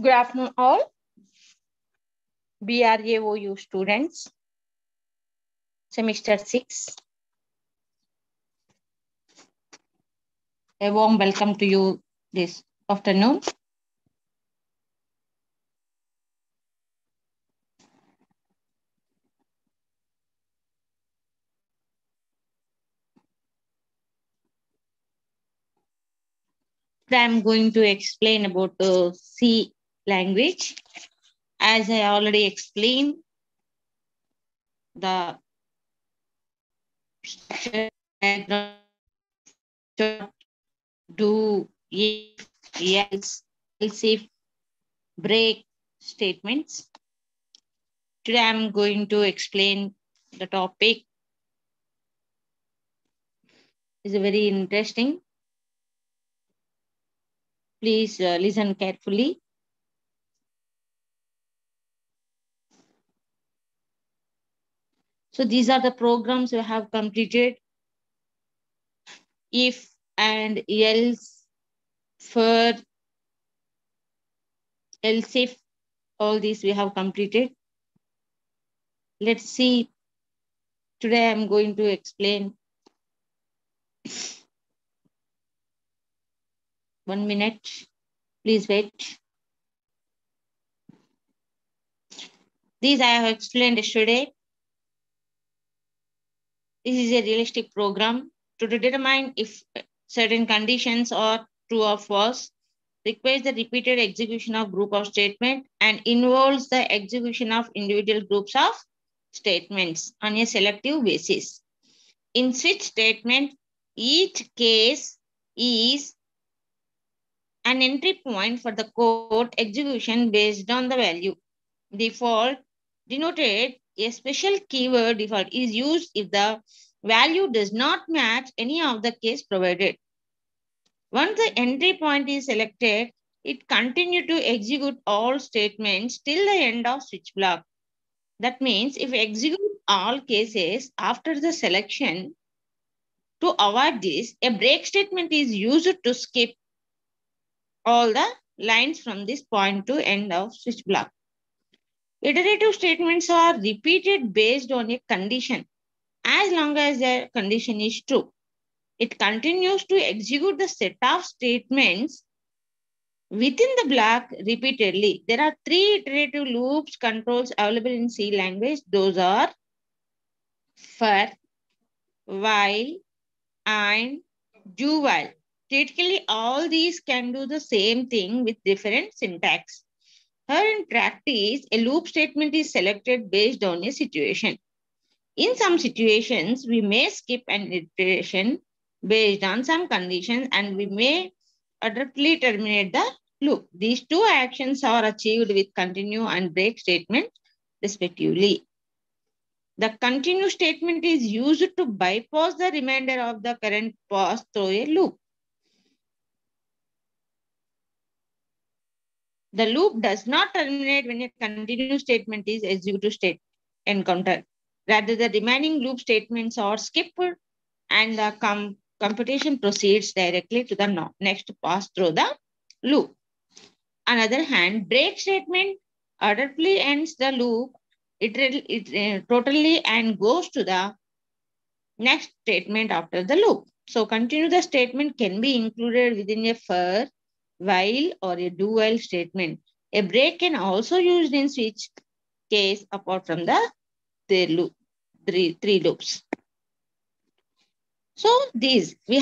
Good afternoon, all BRAOU students, Semester 6. A warm welcome to you this afternoon. Today I'm going to explain about C language. As I already explained, the structure diagram, do, if, else, if, break statements. Today I'm going to explain the topic. It's very interesting. Please listen carefully. So these are the programs we have completed. If and else, for, else if, all these we have completed. Let's see. Today I'm going to explain. 1 minute. Please wait. These I have explained yesterday. This is a realistic program to determine if certain conditions are true or false, requires the repeated execution of group of statement and involves the execution of individual groups of statements on a selective basis. In switch statement, each case is an entry point for the code execution based on the value. Default denoted a special keyword default is used if the value does not match any of the case provided. Once the entry point is selected, it continues to execute all statements till the end of switch block. That means if we execute all cases after the selection, to avoid this, a break statement is used to skip all the lines from this point to end of switch block. Iterative statements are repeated based on a condition. As long as the condition is true, it continues to execute the set of statements within the block repeatedly. There are 3 iterative loops controls available in C language. Those are for, while, and do while. Theoretically, all these can do the same thing with different syntax. Here in practice, a loop statement is selected based on a situation. In some situations, we may skip an iteration based on some conditions and we may abruptly terminate the loop. These 2 actions are achieved with continue and break statement respectively. The continue statement is used to bypass the remainder of the current pass through a loop. The loop does not terminate when a continue statement is executed state encountered. Rather, the remaining loop statements are skipped and the computation proceeds directly to the next pass through the loop. On the other hand, break statement abruptly ends the loop totally and goes to the next statement after the loop. So continue the statement can be included within a for, while, or a do while statement. A break can also used in switch case apart from the loop, three loops. So these I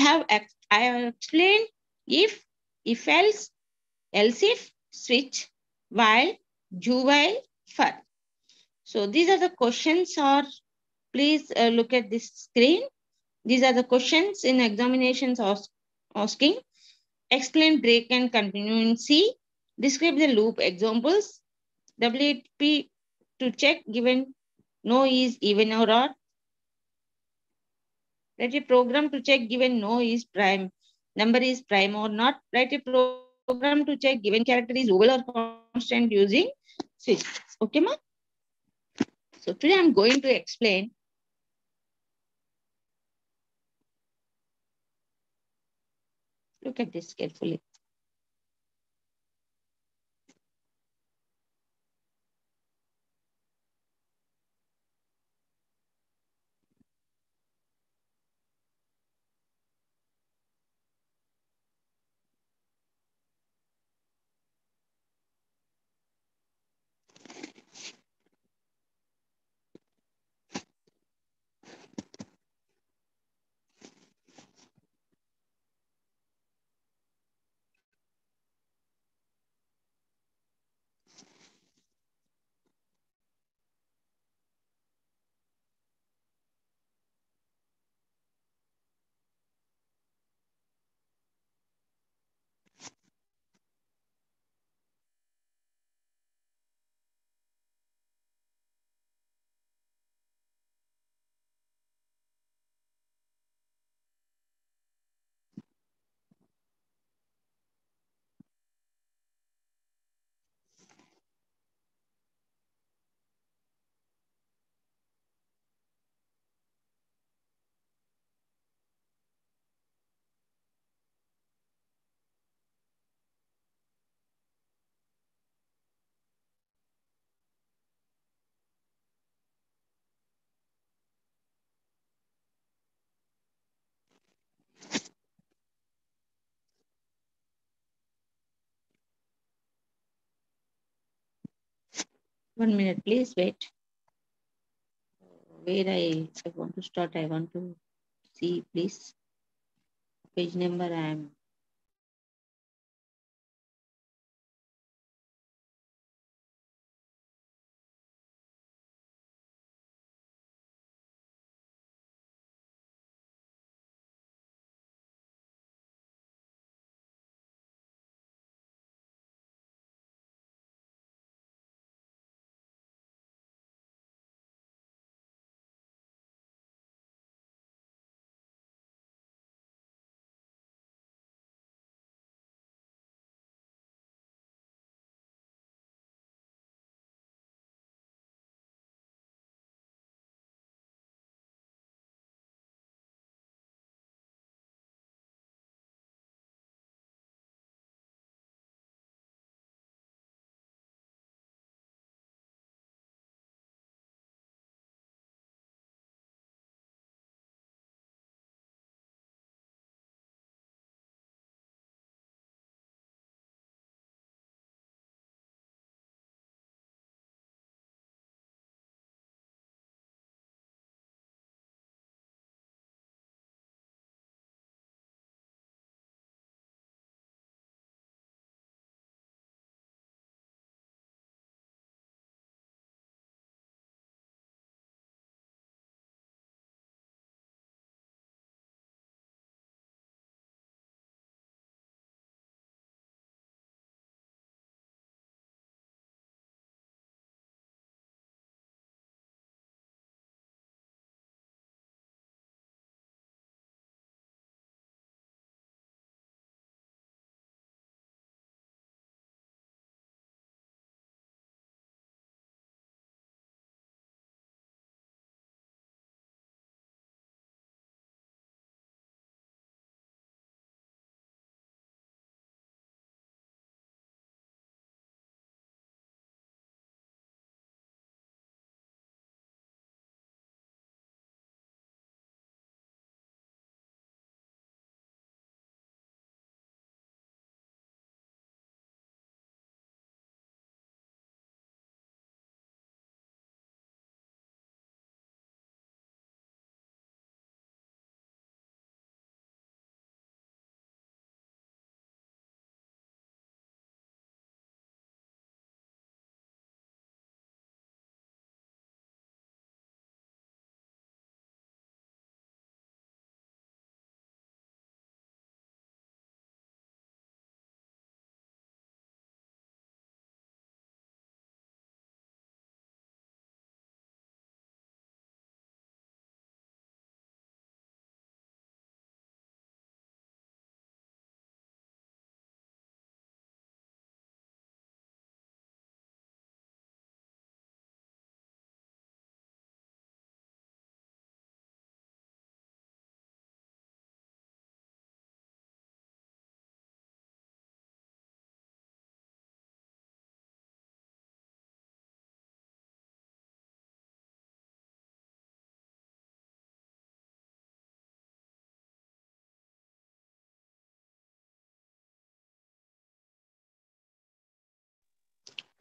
have explained if else if, switch, while, do while, for. So these are the questions, or please look at this screen. These are the questions in examinations asking. Explain break and continue in C. Describe the loop examples. WP to check given no is even or odd. Write a program to check given no is prime, number is prime or not. Write a program to check given character is oval or constant using switch. Okay, ma? So today I'm going to explain look at this carefully. 1 minute, please wait. Where I want to start, I want to see, please. Page number I am.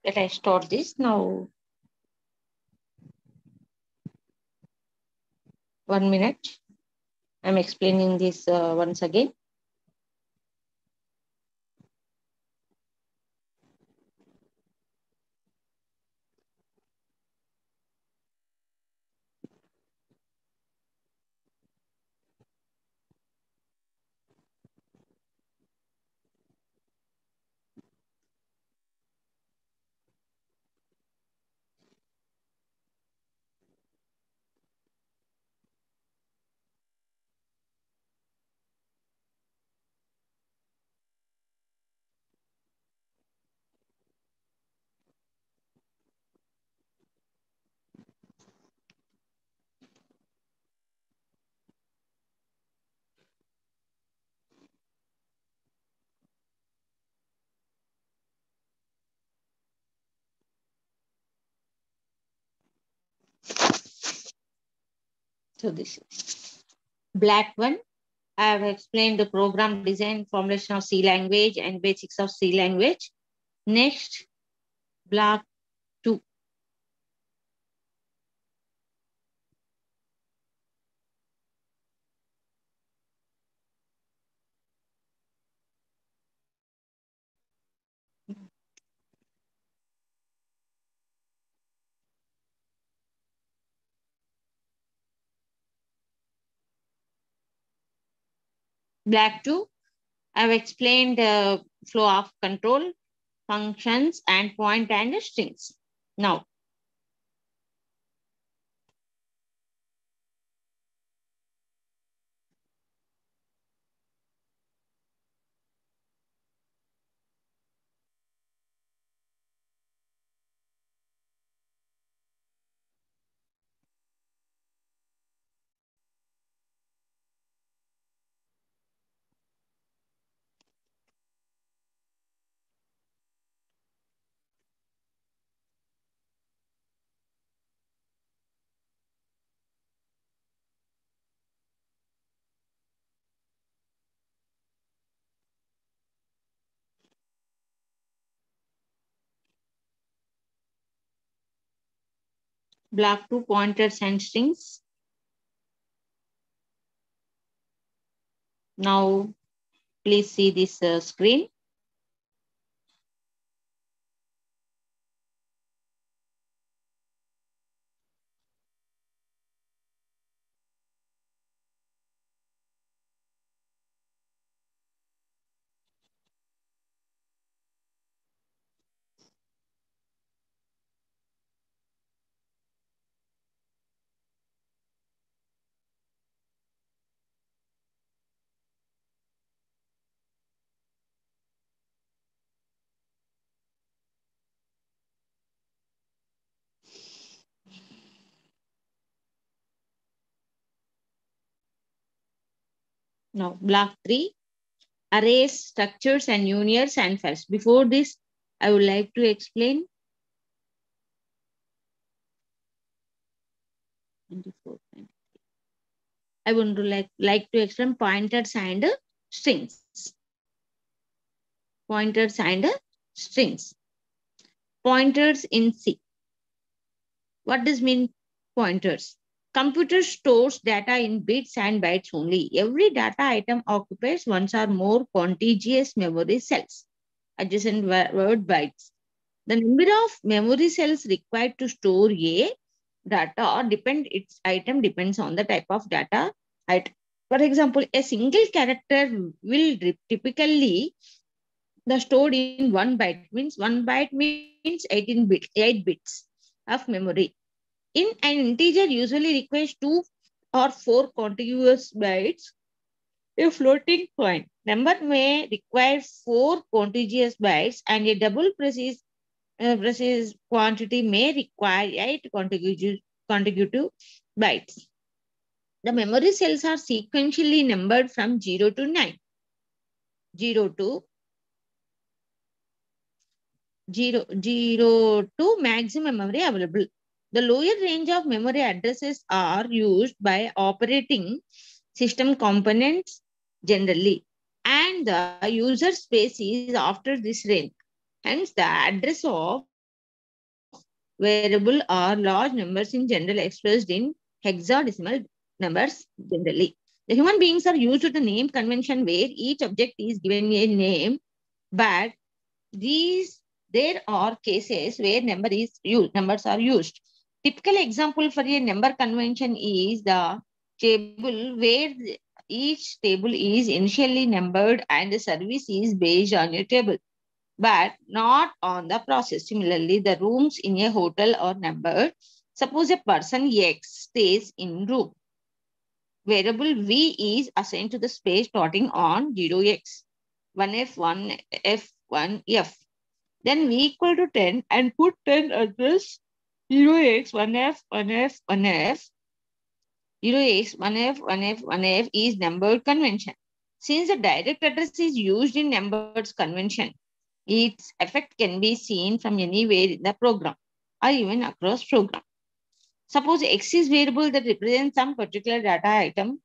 Let I start this now. 1 minute. I'm explaining this once again. So this is black one. I have explained the program design, formulation of C language and basics of C language. Next, block 2. Black 2, I've explained the flow of control, functions, and point and strings. Now, block 2, pointers and strings. Now, please see this screen. Now, block 3, arrays, structures, and unions and files. Before this, I would like to explain 24. I would like to explain pointers and strings. Pointers and strings. Pointers in C. What does mean pointers? Computer stores data in bits and bytes only. Every data item occupies one or more contiguous memory cells, adjacent word bytes. The number of memory cells required to store a data its item depends on the type of data item. For example, a single character will typically the stored in 1 byte means 1 byte means 8 bits of memory. In an integer usually requires 2 or 4 contiguous bytes. A floating point number may require 4 contiguous bytes and a double precise quantity may require 8 contiguous bytes. The memory cells are sequentially numbered from 0 to 9. 0 to 0 to maximum memory available. The lower range of memory addresses are used by operating system components generally, and the user space is after this range. Hence, the address of variable are large numbers in general expressed in hexadecimal numbers generally. The human beings are used to the name convention where each object is given a name, but there are cases where numbers are used. Typical example for a number convention is the table where each table is initially numbered and the service is based on a table, but not on the process. Similarly, the rooms in a hotel are numbered. Suppose a person X stays in room. Variable V is assigned to the space starting on 0x, 1F, 1F, 1F. Then V equal to 10 and put 10 address 0x, 1F, 1F, 1F. 0x, 1F, 1F, 1F is numbered convention. Since the direct address is used in numbers convention, its effect can be seen from anywhere in the program or even across program. Suppose X is variable that represents some particular data item.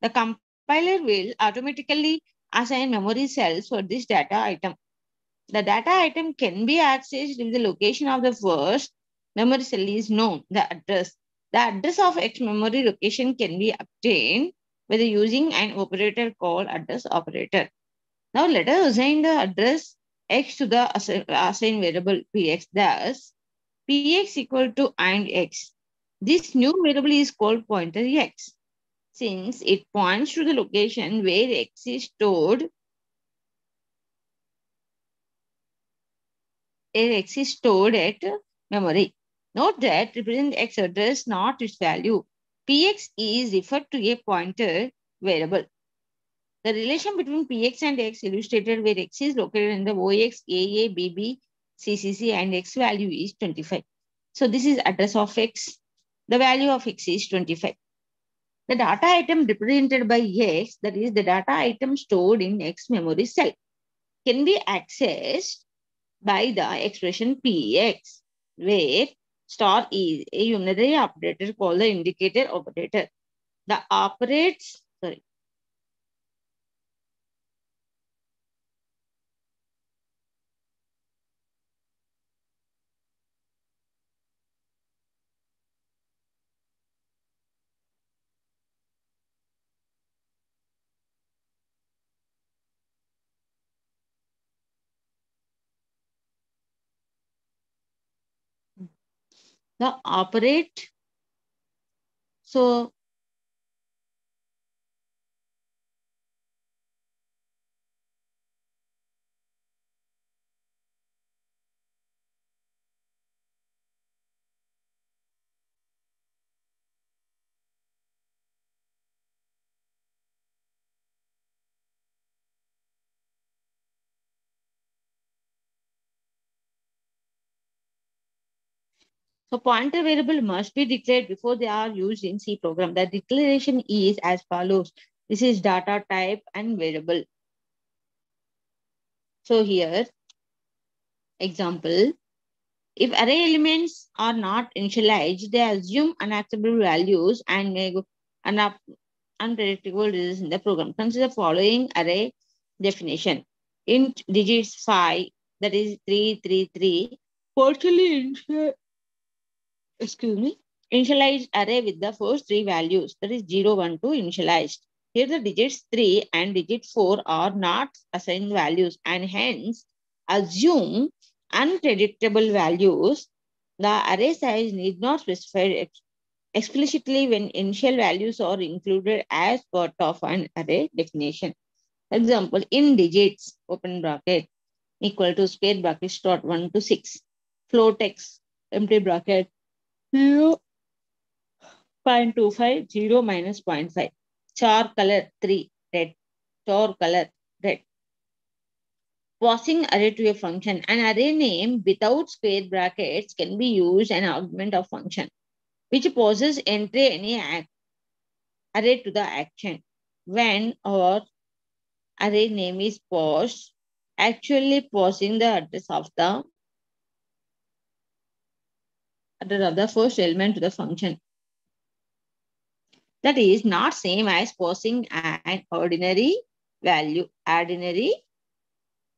The compiler will automatically assign memory cells for this data item. The data item can be accessed if the location of the first memory cell is known, the address. The address of X memory location can be obtained by using an operator called address operator. Now let us assign the address X to the assigned variable Px. Thus, Px equal to and X. This new variable is called pointer X. since it points to the location where X is stored. X is stored at memory. Note that represent X address, not its value. Px is referred to a pointer variable. The relation between Px and X illustrated where X is located in the OX, AA, BB, CCC and X value is 25. So this is address of X. The value of X is 25. The data item represented by X, that is the data item stored in X memory cell, can be accessed by the expression Px, where star is a unitary operator called the indicator operator. The operates, sorry, the operate, so So pointer variable must be declared before they are used in C program. The declaration is as follows. This is data type and variable. So here, example, if array elements are not initialized, they assume unacceptable values and may go unpredictable results in the program. Consider following array definition. Int digits 5, that is 333, partially excuse me, initialized array with the first three values, that is 0, 1, 2 initialized. Here the digits 3 and digit 4 are not assigned values and hence assume unpredictable values. The array size need not specify explicitly when initial values are included as part of an array definition. Example, in digits, open bracket, equal to square bracket start 1 to 6. Float x, empty bracket, 0.25, 0 minus 0.5. Char color 3, red. Char color red. Passing array to a function. An array name without square brackets can be used an argument of function, which poses entry any array to the action. When our array name is paused, actually pausing the address of the first element to the function. That is not same as passing an ordinary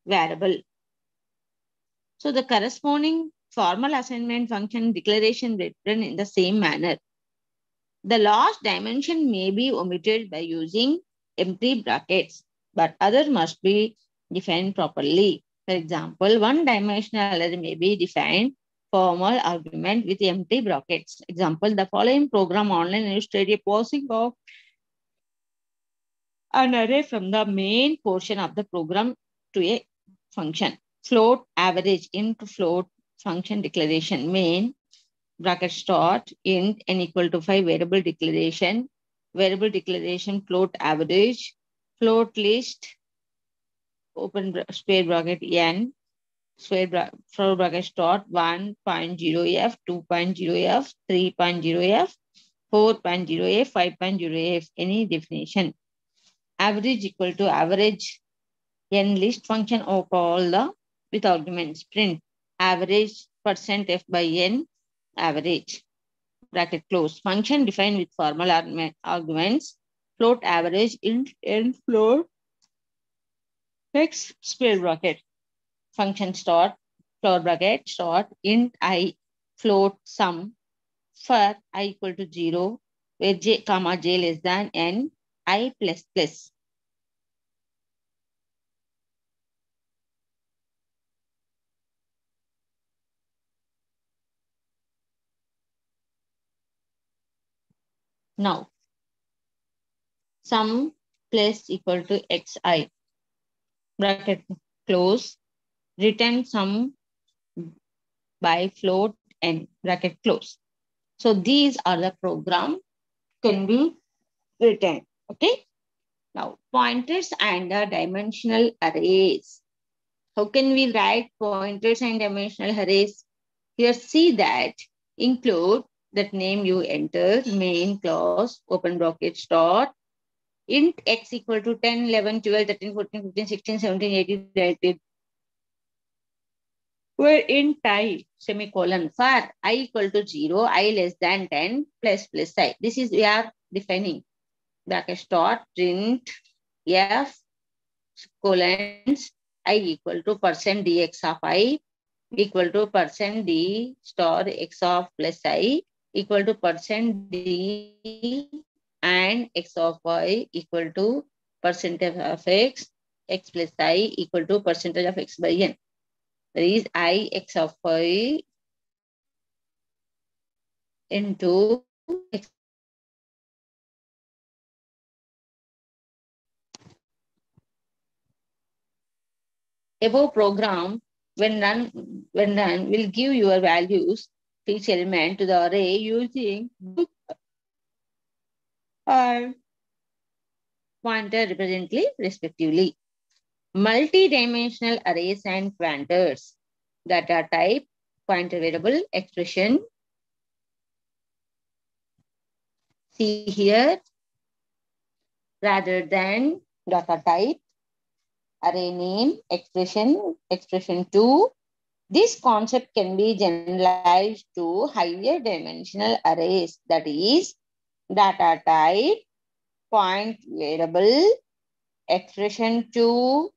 variable. So the corresponding formal assignment function declaration written in the same manner. The last dimension may be omitted by using empty brackets, but others must be defined properly. For example, one-dimensional array may be defined formal argument with empty brackets. Example, the following program online illustrates a passing of an array from the main portion of the program to a function. Float average into float function declaration. Main bracket start int n equal to 5 variable declaration float average, float list, open square bracket n, float bracket start 1.0f, 2.0f, 3.0f, 4.0f, 5.0f, any definition. Average equal to average n list function or call the with arguments print average percent f by n average bracket close. Function defined with formal arguments float average int n float x square bracket function start float bracket start int I float sum for I equal to 0 where j comma j less than n I plus plus. Now sum plus equal to xi, bracket close, return sum by float n, bracket close. So these are the program can be written. Okay. Now pointers and the dimensional arrays. How can we write pointers and dimensional arrays? Here see that include that name you enter, main clause, open brackets dot, int x equal to 10, 11, 12, 13, 14, 15, 16, 17, 18, 19. Where int I, semicolon, for I equal to 0, I less than 10, plus I. This is we are defining. Bracket dot, print, f, colons, I equal to percent dx of I equal to percent d star x of plus I equal to percent d and x of y equal to percentage of x plus I equal to percentage of x by n. There is I x of y into x. Above program when run will give your values to each element to the array using or pointer representatively respectively. Multi-dimensional arrays and pointers. Data type, pointer variable, expression. See here, rather than data type, array name, expression 2. This concept can be generalized to higher dimensional arrays, that is data type, point variable, expression 2,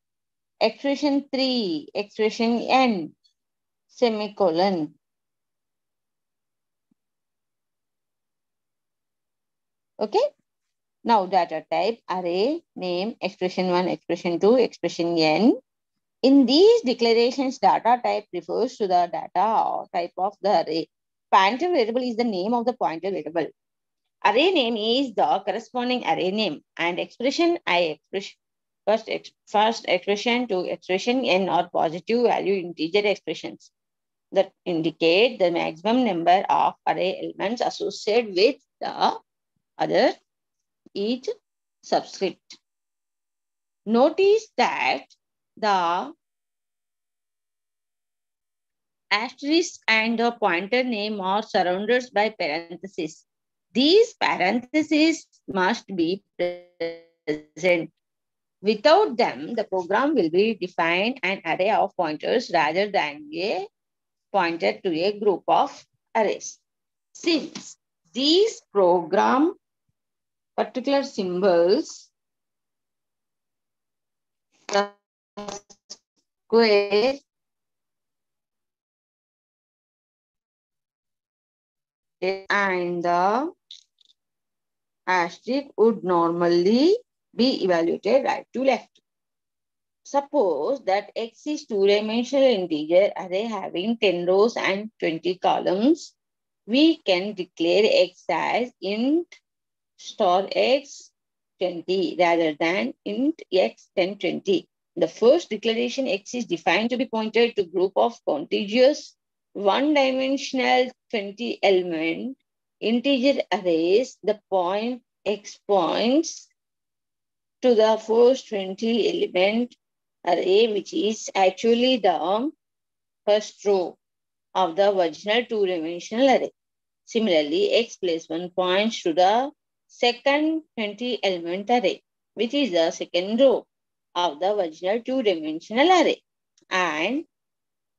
expression 3, expression n, semicolon. Okay. Now data type, array, name, expression 1, expression 2, expression n. In these declarations, data type refers to the data or type of the array. Pointer variable is the name of the pointer variable. Array name is the corresponding array name, and expression I expression first expression to expression n are positive value integer expressions that indicate the maximum number of array elements associated with the other each subscript. Notice that the asterisk and the pointer name are surrounded by parentheses. These parentheses must be present. Without them, the program will be defined an array of pointers rather than a pointer to a group of arrays. Since these program particular symbols, the square and the asterisk would normally be evaluated right to left. Suppose that X is two-dimensional integer array having 10 rows and 20 columns. We can declare X as int star X 20 rather than int X 10 20. The first declaration X is defined to be pointed to group of contiguous one-dimensional 20 element integer arrays. The point X points to the first 20 element array, which is actually the first row of the original two-dimensional array. Similarly, X plus 1 points to the second 20 element array, which is the second row of the original two-dimensional array, and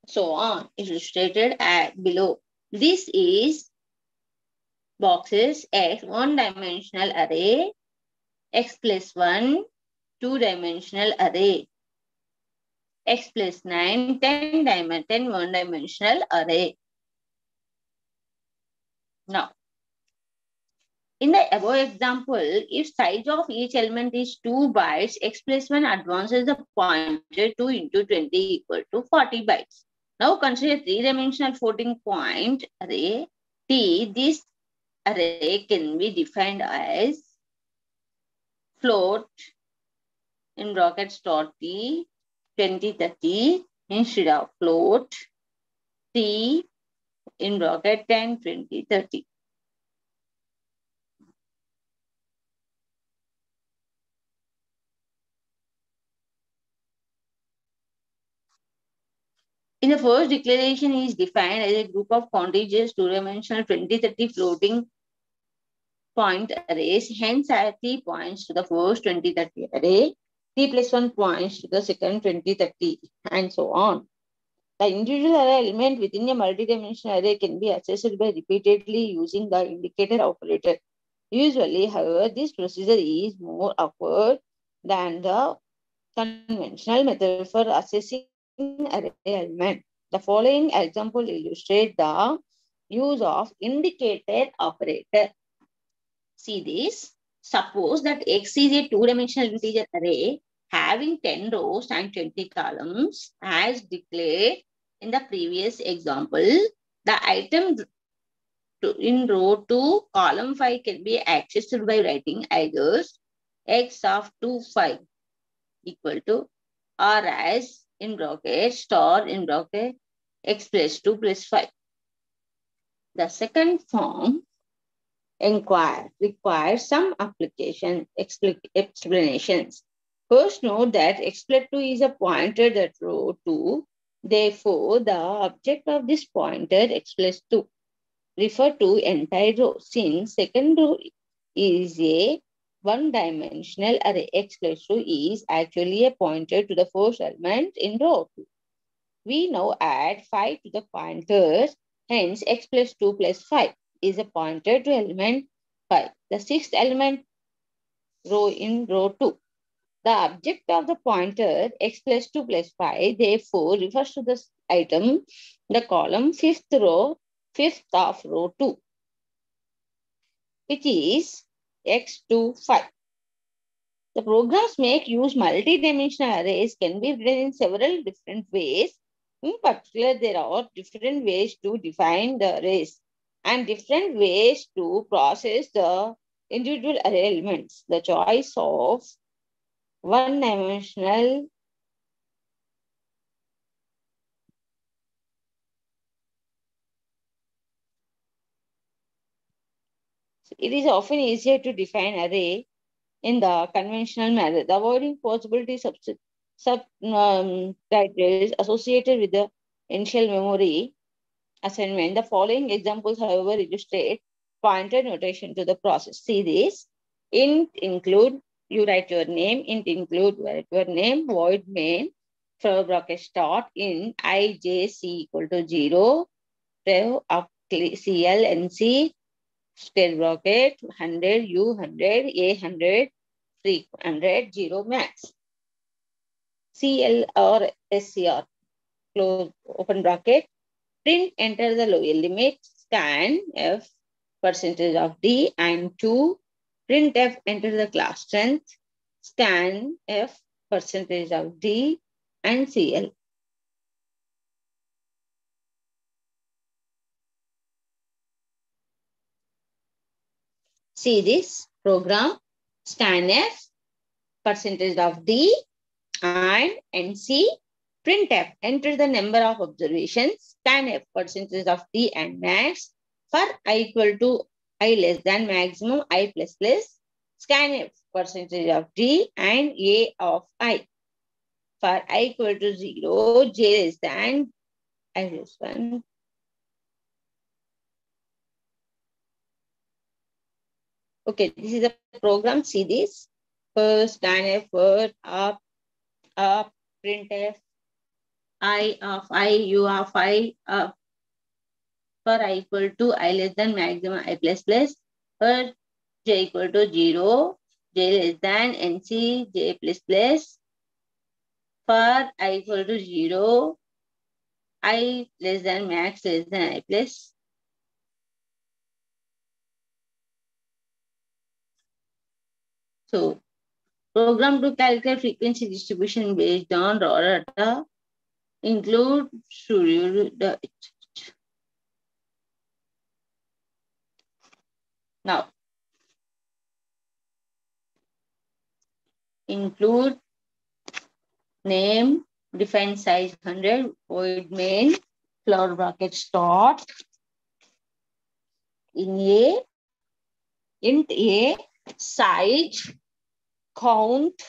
so on, illustrated at below. This is boxes X one-dimensional array, X plus 1 two-dimensional array, X plus 9 10 one-dimensional array. Now, in the above example, if size of each element is 2 bytes, X plus 1 advances the pointer 2 into 20 equal to 40 bytes. Now consider three-dimensional floating point array T. This array can be defined as float in bracket store T 2030 instead of float T in bracket 10 20 30. In the first declaration is defined as a group of contiguous two-dimensional 2030 floating point arrays. Hence, T points to the first 2030 array, T plus 1 points to the second 2030, and so on. The individual array element within a multidimensional array can be accessed by repeatedly using the indicator operator. Usually, however, this procedure is more awkward than the conventional method for accessing array element. The following example illustrates the use of indicator operator. See this. Suppose that X is a two-dimensional integer array having 10 rows and 20 columns as declared in the previous example. The item in row 2, column 5 can be accessed by writing either X of 2, 5 equal to or as in bracket star in bracket X plus 2 plus 5. The second form requires some explanations. First, note that X plus 2 is a pointer at row 2. Therefore, the object of this pointer X plus 2 refer to entire row. Since second row is a one-dimensional array, X plus 2 is actually a pointer to the first element in row 2. We now add 5 to the pointers. Hence, X plus 2 plus 5 is a pointer to element 5, the sixth element row in row 2. The object of the pointer X plus 2 plus 5 therefore refers to the item, the column fifth of row 2, which is X2, 5. The programs make use multi-dimensional arrays can be written in several different ways. In particular, there are different ways to define the arrays and different ways to process the individual array elements. The choice of one-dimensional it is often easier to define array in the conventional manner, avoiding possibility titles associated with the initial memory assignment. The following examples, however, illustrate pointer notation to the process. See this. Int include, you write your name, int include, you write your name, void main, for bracket start in ijc equal to 0, rev up cl nc, square bracket, 100, u 100, a 100, 300, 0 max. CL or SCR, close, open bracket, print, enter the lower limit, scan F, percentage of D, and 2, print F, enter the class strength, scan F, percentage of D, and CL. See this program, scan F, percentage of D, and NC, printf, enter the number of observations, scanf, percentage of D and max, for I equal to I less than maximum I plus plus, scanf, percentage of D and A of I. For I equal to 0, J less than I less than. Okay, this is the program. See this. First, scanf, word, up, printf, I of I, U of I, up. For I equal to I less than maximum I plus plus, for j equal to 0, j less than nc, j plus plus, for I equal to 0, I less than max less than I plus. So, program to calculate frequency distribution based on raw data include the now include name, define size 100, void main, flower bracket start, in int a, size, count,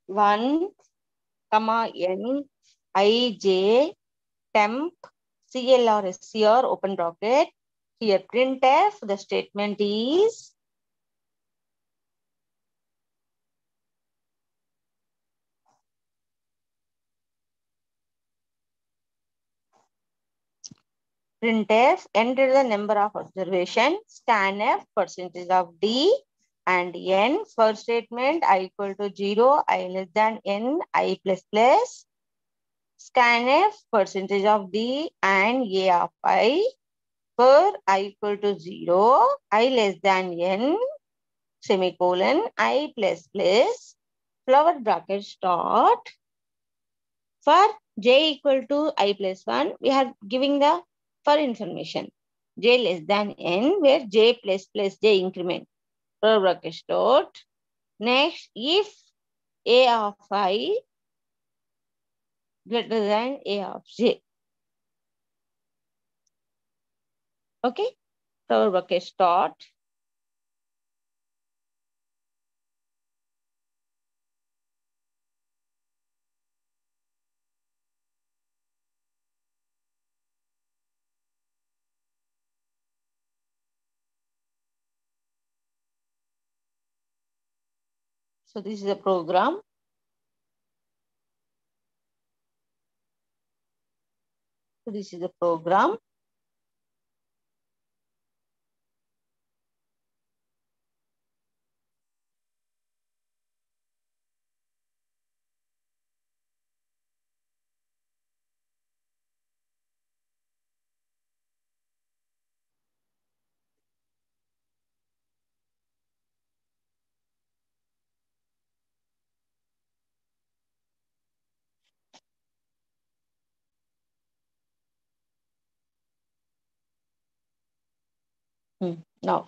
1, comma, n, I, j, temp, cl or scr, open bracket. Here printf, the statement is printf, enter the number of observation, scanf, percentage of d, and n. First statement, I equal to 0, I less than n, I plus plus. Scanf, percentage of d, and a of I. For I equal to 0, I less than n, semicolon, I plus plus, flower bracket start. For j equal to I plus 1, we are giving the for information. J less than n, where j plus plus j increment. Flower bracket start. Next, if a of I greater than a of j. Okay, flower bracket start. So this is a program. So this is a program. Now,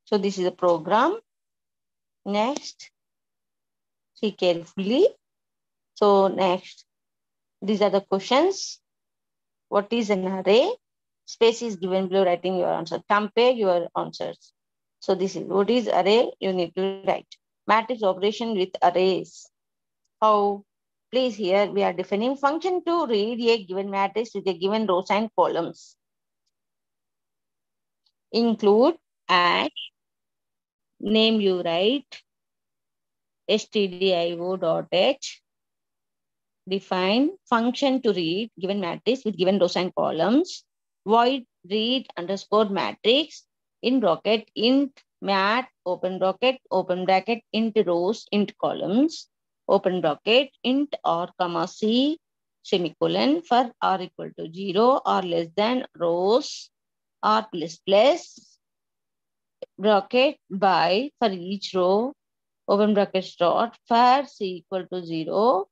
so this is a program. Next, see carefully. So next, these are the questions. What is an array? Space is given below, writing your answer. Compare your answers. So this is what is array, you need to write. Matrix operation with arrays. How? Please, here we are defining function to read a given matrix with a given rows and columns. Include, add, name you write, stdio.h, define function to read given matrix with given rows and columns, void read underscore matrix, in bracket int mat, open bracket int rows, int columns, open bracket int or comma c, semicolon, for r equal to 0 or less than rows r plus plus, bracket by for each row, open bracket dot, for c equal to 0.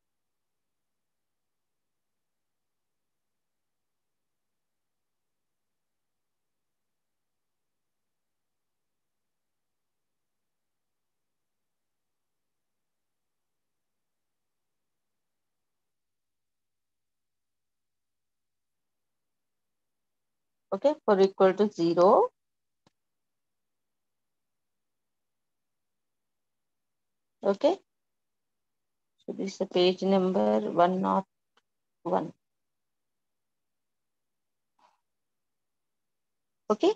Okay, for equal to 0. Okay. So this is the page number 101. Okay.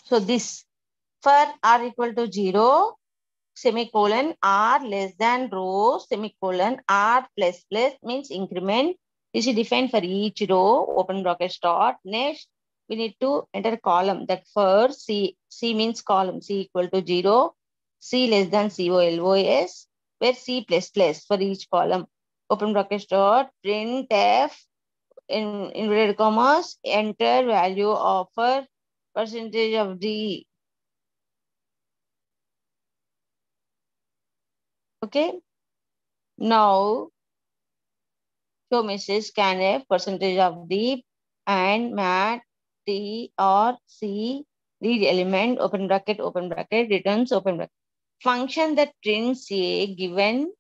So this for r equal to 0, semicolon, r less than row, semicolon, r plus plus means increment. This is defined for each row, open bracket start. Next, we need to enter column. That for c means column, c equal to 0, c less than COLOS, where c plus plus for each column. Open bracket start, print f, in inverted commas, enter value of percentage of d. Okay. Now, show message scanf, percentage of d, and mat t or c, read element, open bracket, returns, open bracket. function that prints a given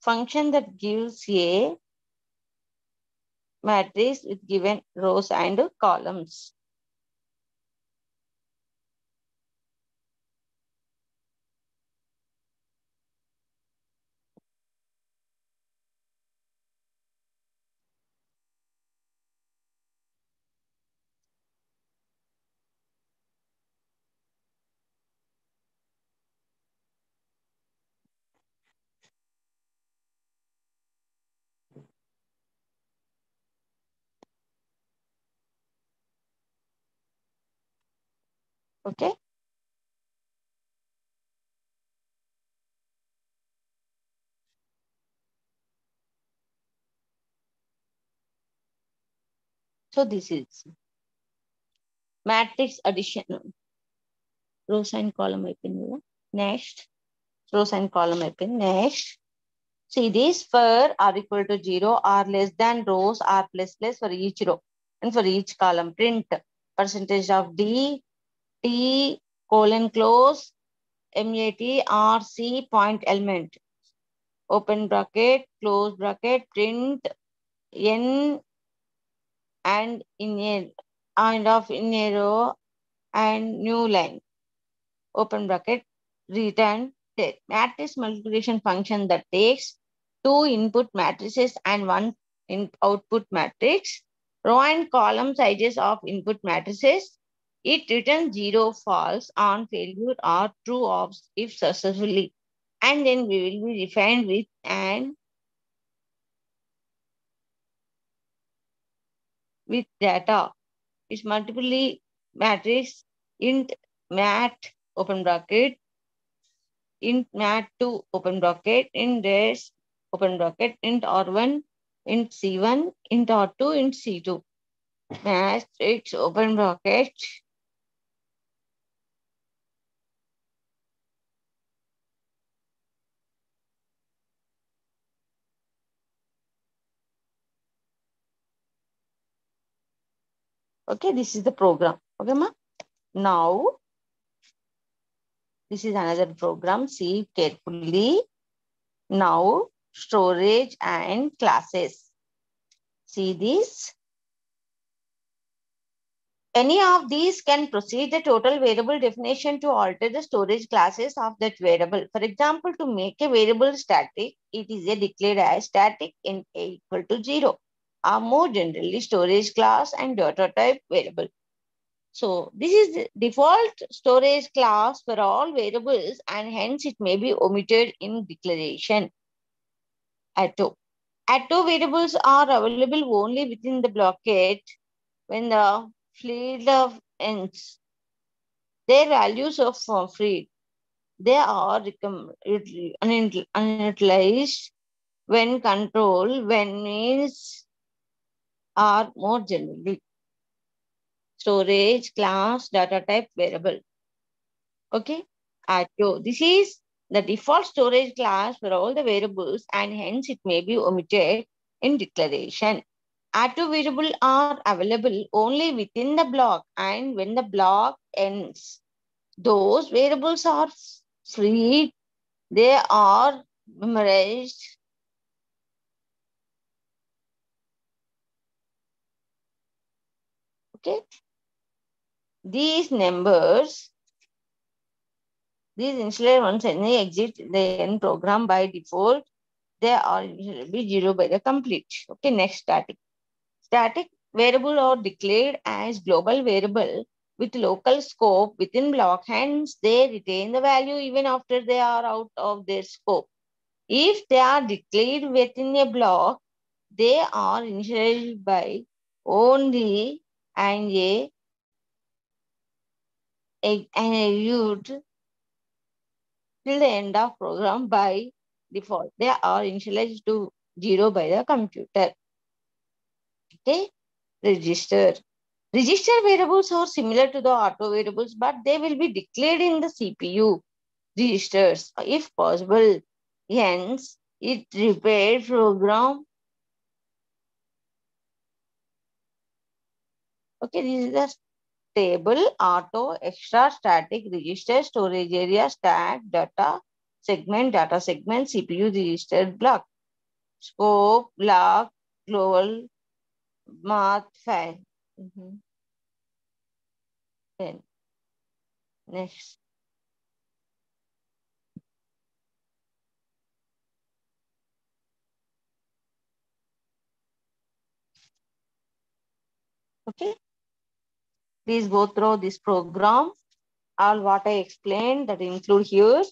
function that gives a matrix with given rows and columns. Okay. So this is matrix addition. Rows and column అయిపోయింది. Next. Rows and column అయిపోయింది. Next. See this for are equal to 0 or less than rows are plus plus for each row and for each column. Print percentage of D, T, colon close, MAT, R, C, point element. Open bracket, close bracket, print N and in a and of in a row and new line. Open bracket, return state. Matrix multiplication function that takes two input matrices and one output matrix, row and column sizes of input matrices. It returns 0 false on failure or true ops if successfully. And then we will be defined with and with data. It's multiply matrix int mat open bracket int mat2 open bracket int dash open bracket int r1 int c1 int r2 int c2 matrix open bracket okay. This is the program. Okay ma. Now this is another program. See carefully. Now storage and classes. See this. Any of these can proceed the total variable definition to alter the storage classes of that variable. For example, to make a variable static, it is declared as static int a equal to 0, or more generally storage class and data type variable. So this is the default storage class for all variables and hence it may be omitted in declaration. Atto variables are available only within the blockade when the field of ends. Their values of free. They are unutilized when control, when means are more generally. Storage, class, data type, variable. Okay. This is the default storage class for all the variables and hence it may be omitted in declaration. Atto variable are available only within the block and when the block ends. Those variables are free, they are memorized. Okay. These numbers, these initial ones, when they exit the end program by default, they are be 0 by the complete. Okay, next static. Static variable are declared as global variable with local scope within block, hence they retain the value even after they are out of their scope. If they are declared within a block, they are initialized by only and a execute till the end of program by default. They are initialized to 0 by the computer. Okay, register. Register variables are similar to the auto variables, but they will be declared in the CPU registers if possible. Hence, it repair program. Okay, this is the table, auto, extra, static, register, storage area, stack, data segment, CPU registered block, scope, block, global, math file. Then next. Okay, please go through this program. All what I explained that include here.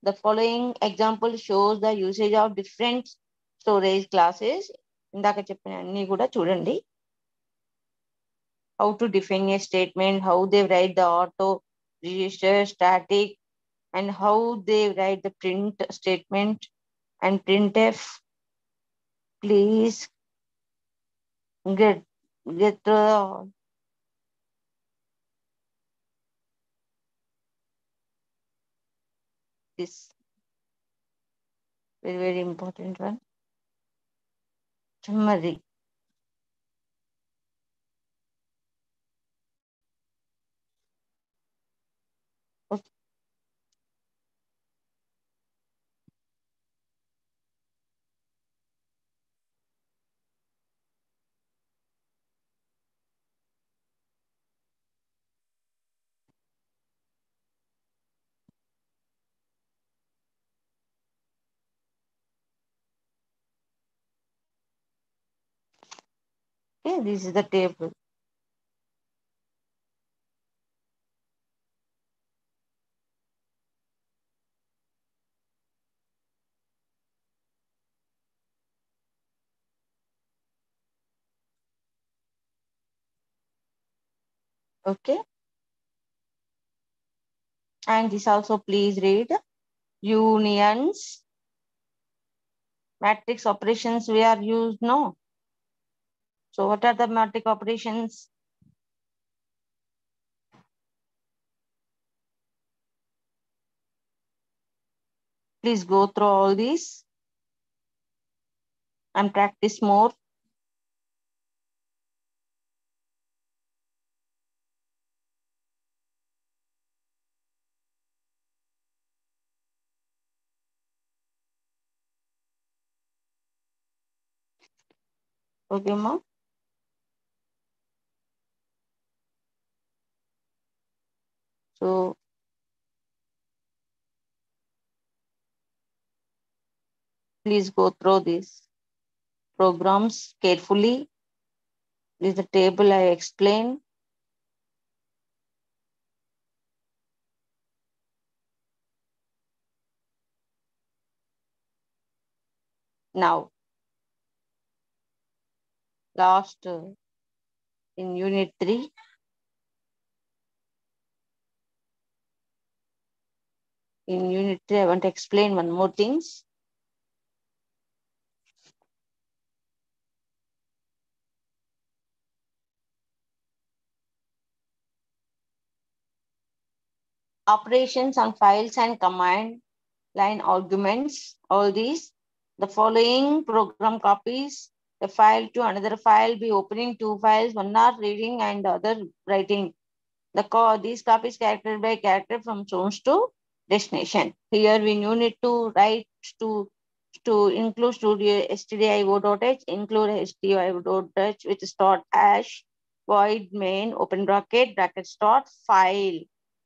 The following example shows the usage of different storage classes. ఇందాక చెప్పిన అన్ని కూడా చూడండి. How to define a statement, how they write the auto, register, static, and how they write the print statement and printf. Please get this very important one. Summary. Okay. Okay, this is the table. Okay. And this also please read. Unions. Matrix operations we are used, no? So what are the matrix operations? Please go through all these and practice more. Okay, ma'am. So please go through these programs carefully. This is the table I explained. Now, last in unit 3. In unit 3, I want to explain one more things. Operations on files and command line arguments, all these. The following program copies a file to another file, be opening two files, one are reading and the other writing. These copies character by character from source to destination. Here we need to write to include stdio.h, include stdio.h with start hash, void main, open bracket start, file,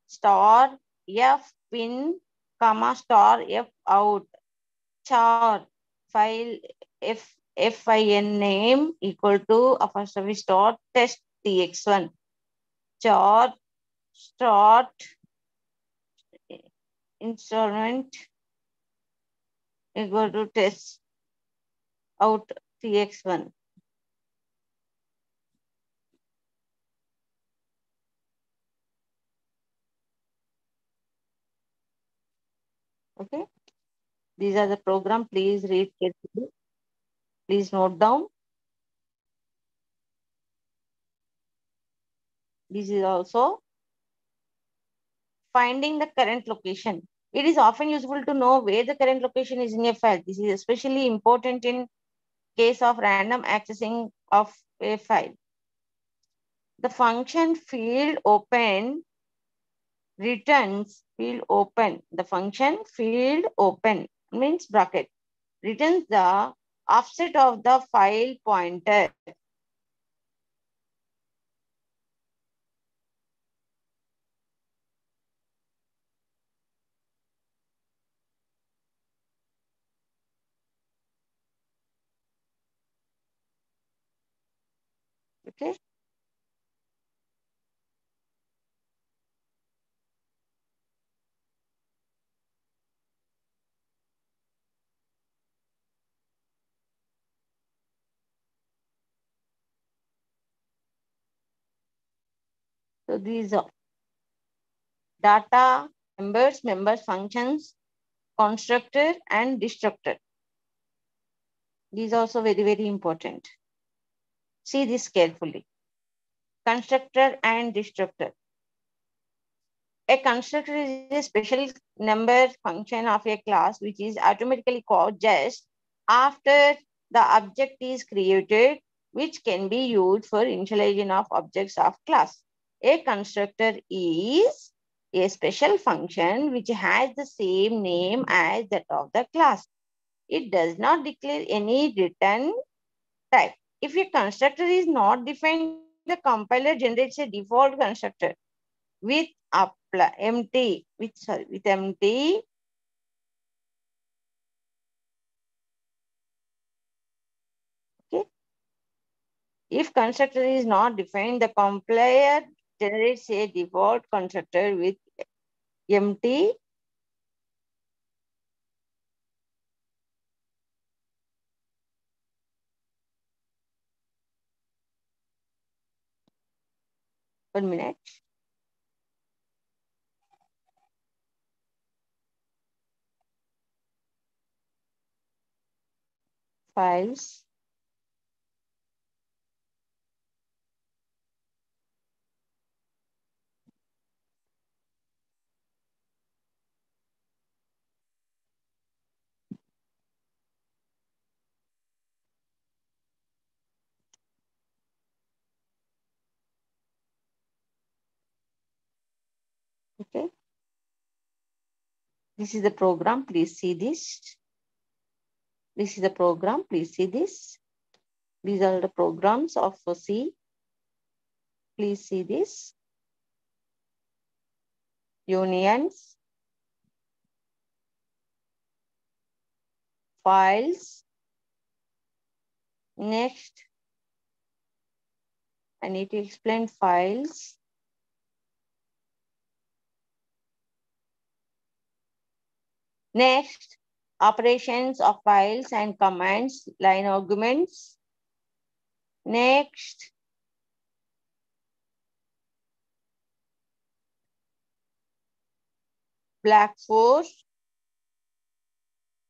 star, f pin, comma, star, f out, char, file, fin name equal to apostrophe start test tx1, char, start, instrument equal to test out tx1. Okay. These are the program. Please read carefully. Please note down. This is also finding the current location. It is often useful to know where the current location is in a file. This is especially important in case of random accessing of a file. The function field open returns field open. The function field open means bracket returns the offset of the file pointer. Okay. So these are data, members, functions, constructor and destructor. These are also very, very important. See this carefully. Constructor and destructor. A constructor is a special number function of a class which is automatically called just after the object is created, which can be used for initialization of objects of class. A constructor is a special function which has the same name as that of the class. It does not declare any return type. If a constructor is not defined, the compiler generates a default constructor with empty, with empty. Okay. If constructor is not defined, the compiler generates a default constructor with empty. One minute. Files. Okay. This is the program. Please see this. This is the program. Please see this. These are the programs of C. Please see this. Unions. Files. Next, I need to explain files. Next, operations of files and commands, line arguments. Next, black force,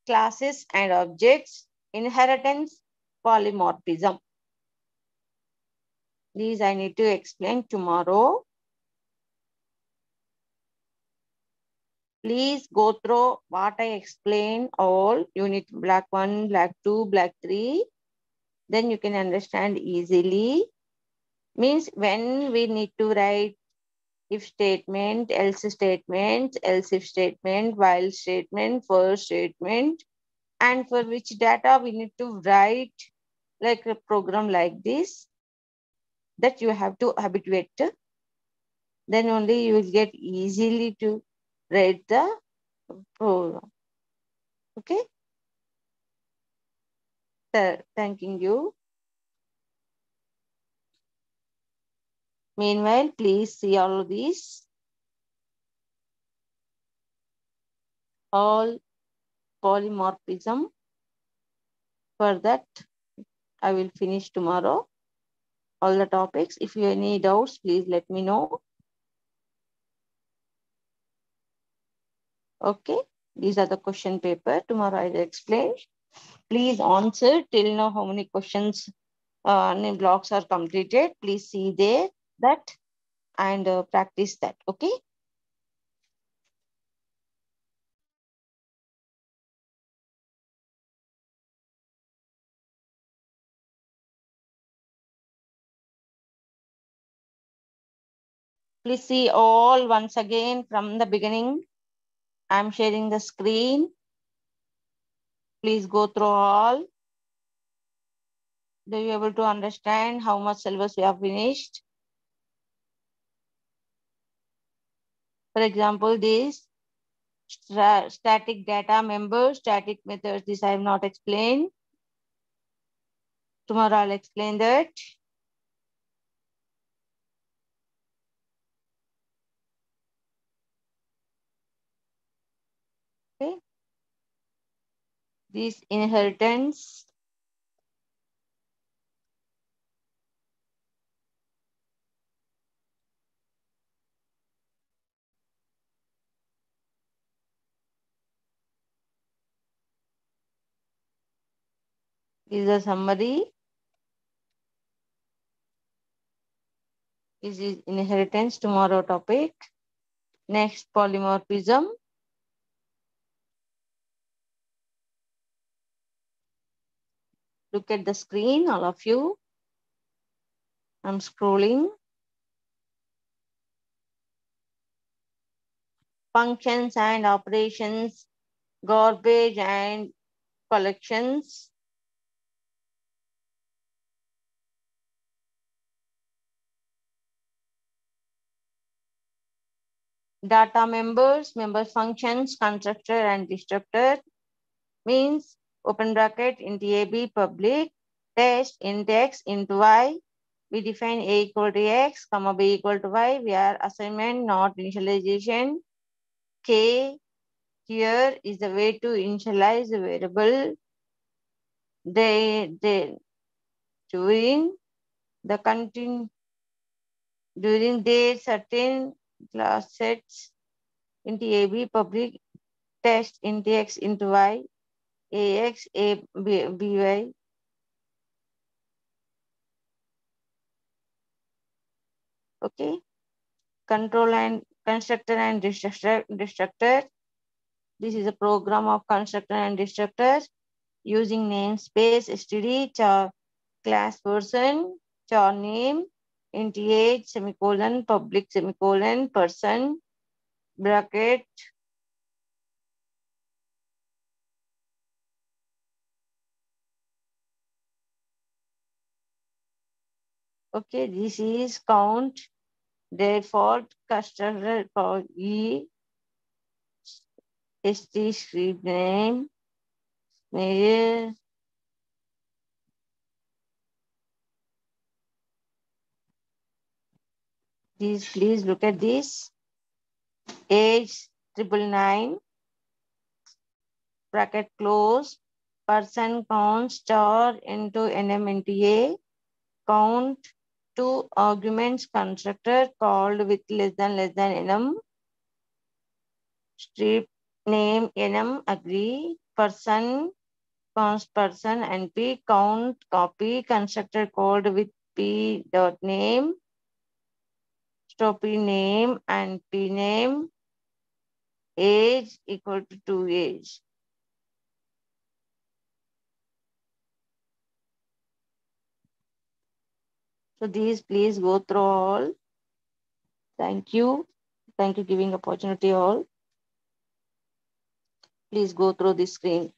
classes and objects, inheritance, polymorphism. These I need to explain tomorrow. Please go through what I explained all, unit black 1, black 2, black 3. Then you can understand easily. Means when we need to write if statement, else statement, else if statement, while statement, for statement, and for which data we need to write like a program like this, that you have to habituate. Then only you will get easily to write the program. Okay. Thanking you. Meanwhile, please see all of these. All polymorphism. For that, I will finish tomorrow. All the topics. If you have any doubts, please let me know. Okay. These are the question paper. Tomorrow I will explain. Please answer till now how many questions blocks are completed. Please see there that and practice that. Okay. Please see all once again from the beginning. I'm sharing the screen. Please go through all. Do you able to understand how much syllabus we have finished? For example, this static data member, static methods, this I have not explained. Tomorrow I'll explain that. Okay. This inheritance. Is a summary. This is inheritance, tomorrow topic. Next, polymorphism. Look at the screen, all of you. I'm scrolling. Functions and operations, garbage and collections. Data members, member functions, constructor and destructor. Means open bracket into AB public, test int x into y. We define A equal to x, comma B equal to y. We are assignment, not initialization. K here is the way to initialize the variable. During the during their certain class sets into AB public, test into x into y, ax, by. Okay. Control and constructor and destructor. This is a program of constructor and destructor using namespace std char class person char name int age semicolon public semicolon person bracket. Okay, this is count default constructor for e st script name. Please look at this. Age 999 bracket close. Person count star into nm into a. Count two arguments constructor called with less than nm. Strip name nm agree. Person const person np count copy constructor called with p dot name. Stopy name and p name. Age equal to 2 age. So these please go through all. Thank you. Thank you giving opportunity all. Please go through the screen.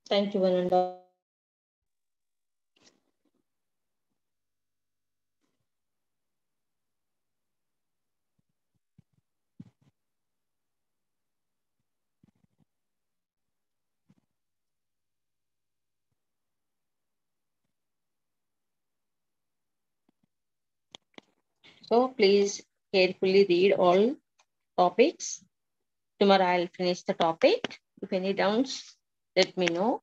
Thank you, Vananda. So please carefully read all topics. Tomorrow I'll finish the topic. If any doubts, let me know.